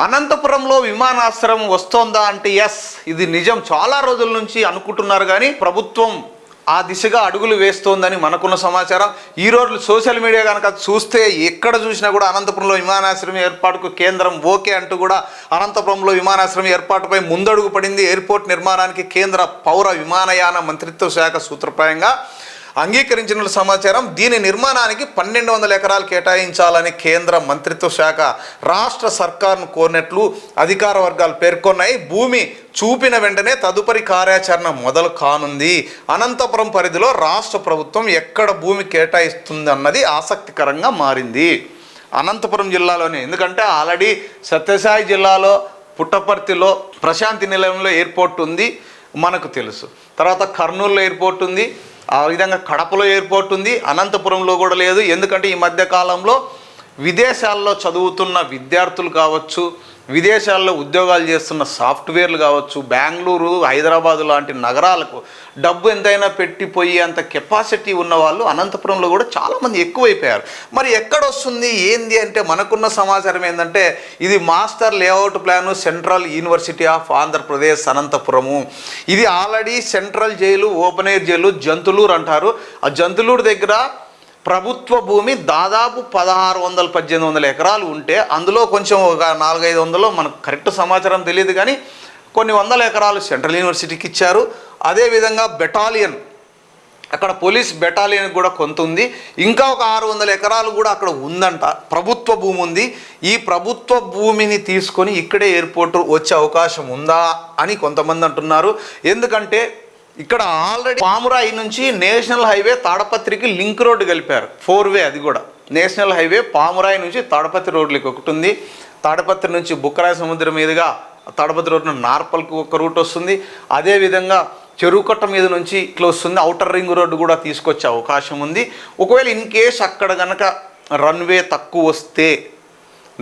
అనంతపురంలో విమానాశ్రయం వస్తోందా అంటే ఎస్, ఇది నిజం. చాలా రోజుల నుంచి అనుకుంటున్నారు కానీ ప్రభుత్వం ఆ దిశగా అడుగులు వేస్తోందని మనకున్న సమాచారం. ఈ రోజు సోషల్ మీడియా కనుక చూస్తే ఎక్కడ చూసినా కూడా అనంతపురంలో విమానాశ్రయం ఏర్పాటుకు కేంద్రం ఓకే అంటూ కూడా అనంతపురంలో విమానాశ్రయం ఏర్పాటుపై ముందడుగు పడింది. ఎయిర్పోర్ట్ నిర్మాణానికి కేంద్ర పౌర విమానయాన మంత్రిత్వ శాఖ సూత్రప్రాయంగా అంగీకరించిన సమాచారం. దీని నిర్మాణానికి 1200 ఎకరాలు కేటాయించాలని కేంద్ర మంత్రిత్వ శాఖ రాష్ట్ర సర్కార్ను కోరినట్లు అధికార వర్గాలు పేర్కొన్నాయి. భూమి చూపిన వెంటనే తదుపరి కార్యాచరణ మొదలు కానుంది. అనంతపురం పరిధిలో రాష్ట్ర ప్రభుత్వం ఎక్కడ భూమి కేటాయిస్తుంది అన్నది ఆసక్తికరంగా మారింది. అనంతపురం జిల్లాలోనే, ఎందుకంటే ఆల్రెడీ సత్యసాయి జిల్లాలో పుట్టపర్తిలో ప్రశాంతి నిలయంలో ఎయిర్పోర్ట్ ఉంది, మనకు తెలుసు. తర్వాత కర్నూలులో ఎయిర్పోర్ట్ ఉంది, ఆ విధంగా కడపలో ఎయిర్పోర్ట్ ఉంది, అనంతపురంలో కూడా లేదు. ఎందుకంటే ఈ మధ్యకాలంలో విదేశాల్లో చదువుతున్న విద్యార్థులు కావచ్చు, విదేశాల్లో ఉద్యోగాలు చేస్తున్న సాఫ్ట్వేర్లు కావచ్చు, బెంగళూరు, హైదరాబాదు లాంటి నగరాలకు డబ్బు ఎంతైనా పెట్టిపోయి అంత కెపాసిటీ ఉన్న వాళ్ళు అనంతపురంలో కూడా చాలామంది ఎక్కువైపోయారు. మరి ఎక్కడొస్తుంది ఏంది అంటే మనకున్న సమాచారం ఏంటంటే ఇది master layout plan central university of Andhra Pradesh Anantapur. ఇది already central jail, open air jail Jantaluru అంటారు. ఆ జంతులూరు దగ్గర ప్రభుత్వ భూమి దాదాపు 1600-1800 ఎకరాలు ఉంటే అందులో కొంచెం ఒక 400-500 మనకు కరెక్ట్ సమాచారం తెలియదు కానీ కొన్ని వందల ఎకరాలు సెంట్రల్ యూనివర్సిటీకి ఇచ్చారు. అదేవిధంగా బెటాలియన్, అక్కడ పోలీస్ బెటాలియన్ కూడా కొంత ఉంది. ఇంకా ఒక 600 ఎకరాలు కూడా అక్కడ ఉందంట, ప్రభుత్వ భూమి ఉంది. ఈ ప్రభుత్వ భూమిని తీసుకొని ఇక్కడే ఎయిర్పోర్ట్ వచ్చే అవకాశం ఉందా అని కొంతమంది అంటున్నారు. ఎందుకంటే ఇక్కడ ఆల్రెడీ పామురాయి నుంచి నేషనల్ హైవే తాడపత్రికి లింక్ రోడ్డు కలిపారు, 4 వే. అది కూడా నేషనల్ హైవే పామురాయి నుంచి తాడపత్రి రోడ్లకి ఒకటి ఉంది. తాడపత్రి నుంచి బుక్కరాయ సముద్రం మీదుగా తాడపత్రి రోడ్డు నార్పల్కి ఒక రూట్ వస్తుంది. అదేవిధంగా చెరువుకట్ట మీద నుంచి ఇట్లా వస్తుంది. ఔటర్ రింగ్ రోడ్డు కూడా తీసుకొచ్చే అవకాశం ఉంది. ఒకవేళ ఇన్ కేస్ అక్కడ కనుక రన్వే తక్కువ వస్తే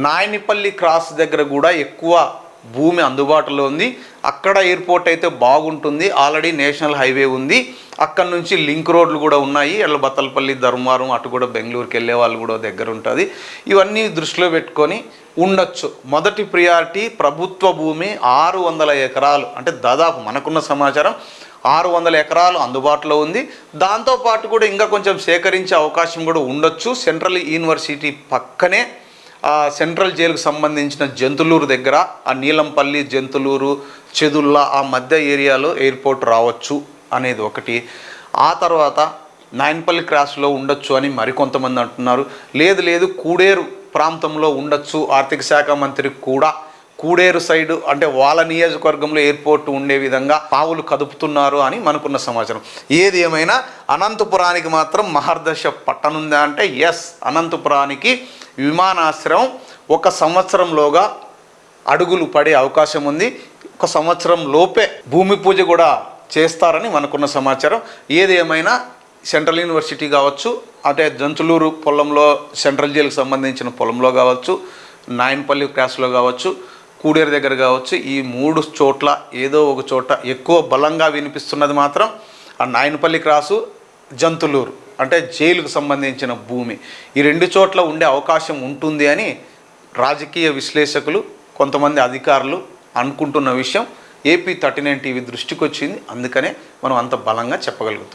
నాయనిపల్లి క్రాస్ దగ్గర కూడా ఎక్కువ భూమి అందుబాటులో ఉంది. అక్కడ ఎయిర్పోర్ట్ అయితే బాగుంటుంది. ఆల్రెడీ నేషనల్ హైవే ఉంది, అక్కడ నుంచి లింక్ రోడ్లు కూడా ఉన్నాయి. బత్తలపల్లి, ధర్మారం అటు కూడా బెంగళూరుకి వెళ్ళే వాళ్ళు కూడా దగ్గర ఉంటుంది. ఇవన్నీ దృష్టిలో పెట్టుకొని ఉండొచ్చు. మొదటి ప్రియారిటీ ప్రభుత్వ భూమి 600 ఎకరాలు, అంటే దాదాపు మనకున్న సమాచారం 600 ఎకరాలు అందుబాటులో ఉంది. దాంతోపాటు కూడా ఇంకా కొంచెం సేకరించే అవకాశం కూడా ఉండొచ్చు. సెంట్రల్ యూనివర్సిటీ పక్కనే సెంట్రల్ జైలుకు సంబంధించిన జంతులూరు దగ్గర ఆ నీలంపల్లి, జంతులూరు, చెదుల్లా ఆ మధ్య ఏరియాలో ఎయిర్పోర్ట్ రావచ్చు అనేది ఒకటి. ఆ తర్వాత నాయనపల్లి క్రాస్లో ఉండొచ్చు అని మరికొంతమంది అంటున్నారు. లేదు కూడేరు ప్రాంతంలో ఉండొచ్చు. ఆర్థిక శాఖ మంత్రి కూడా కూడేరు సైడు, అంటే వాళ్ళ నియోజకవర్గంలో ఎయిర్పోర్ట్ ఉండే విధంగా పావులు కదుపుతున్నారు అని మనకున్న సమాచారం. ఏది ఏమైనా అనంతపురానికి మాత్రం మహర్దశ పట్టనుందా అంటే ఎస్, అనంతపురానికి విమానాశ్రయం 1 సంవత్సరంలోగా అడుగులు పడే అవకాశం ఉంది. 1 సంవత్సరం లోపే భూమి పూజ కూడా చేస్తారని మనకున్న సమాచారం. ఏది ఏమైనా సెంట్రల్ యూనివర్సిటీ కావచ్చు, అంటే జంతులూరు పొలంలో సెంట్రల్ జైలుకు సంబంధించిన పొలంలో కావచ్చు, నాయనపల్లి క్రాస్లో కావచ్చు, కూడేరు దగ్గర కావచ్చు, ఈ 3 చోట్ల ఏదో ఒక చోట ఎక్కువ బలంగా వినిపిస్తున్నది మాత్రం ఆ నాయనపల్లి క్రాసు, జంతులూరు, అంటే జైలుకు సంబంధించిన భూమి. ఈ 2 చోట్ల ఉండే అవకాశం ఉంటుంది అని రాజకీయ విశ్లేషకులు, కొంతమంది అధికారులు అనుకుంటున్న విషయం ఏపీ 39 టీవీ దృష్టికి వచ్చింది. అందుకనే మనం అంత బలంగా చెప్పగలుగుతాం.